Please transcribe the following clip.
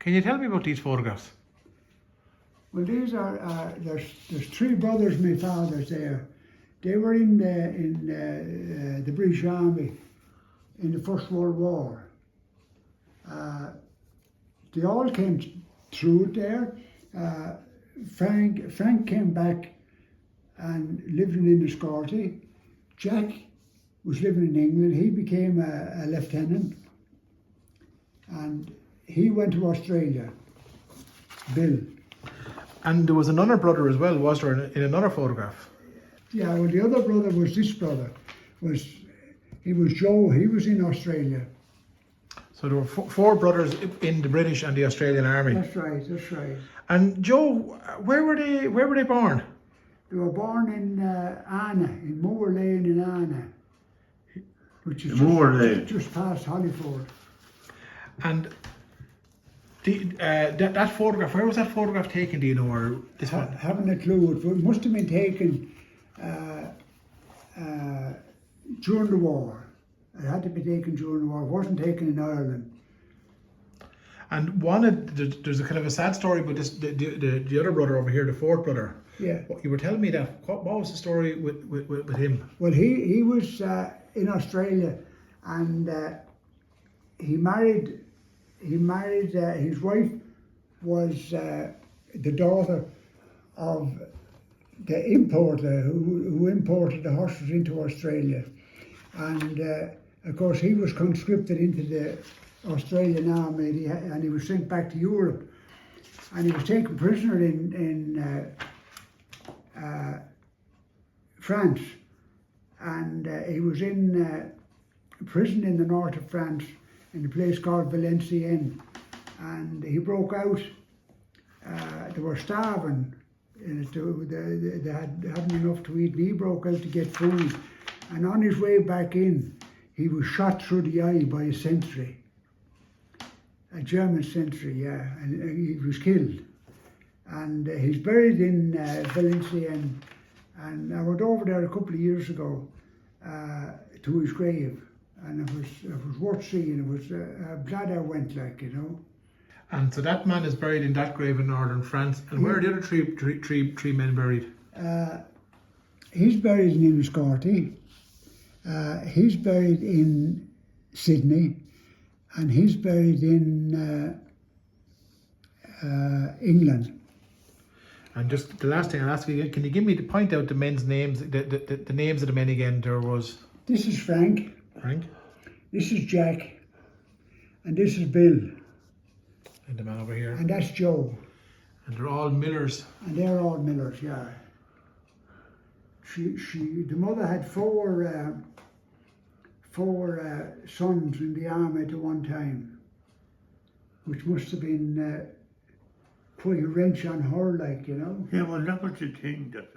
Can you tell me about these photographs? Well, these are there's three brothers, my father's there. They were in the British Army in the First World War. They all came through it there. Frank came back and lived in Enniscorthy. Jack was living in England. He became a lieutenant, and he went to Australia. Bill. And there was another brother as well, was there, in another photograph? Yeah, well, the other brother was this brother. He was Joe. He was in Australia. So there were four brothers in the British and the Australian Army. That's right. That's right. And Joe, where were they born? They were born in Annagh, in Moore Lane in Annagh, which is just past Hollyford. And that photograph, where was that photograph taken, do you know, or this one? Haven't a clue. It must have been taken during the war. It had to be taken during the war. It wasn't taken in Ireland. And there's a kind of a sad story about this, the other brother over here, the fourth brother. Yeah. You were telling me that. What was the story with him? Well, he was in Australia, and he married. His wife was the daughter of the importer who imported the horses into Australia, and of course he was conscripted into the Australian Army, and he was sent back to Europe, and he was taken prisoner in France, and he was in prison in the north of France in a place called Valenciennes, and he broke out. They were starving, they hadn't enough to eat, and he broke out to get food, and on his way back in he was shot through the eye by a sentry. A German sentry, yeah, and he was killed. And he's buried in Valenciennes. And I went over there a couple of years ago to his grave, and it was worth seeing. It was glad I went, like, you know. And so that man is buried in that grave in northern France. And where are the other three men buried? He's buried in Enniscorthy. He's buried in Sydney. And he's buried in England. And just the last thing I'll ask you again, can you point out the men's names, the names of the men again? There was... This is Frank. Frank. This is Jack. And this is Bill. And the man over here. And that's Joe. And they're all millers. And they're all millers, yeah. The mother had four sons in the army at one time, which must have been quite a wrench on her, like, you know. Yeah, well, that was the thing that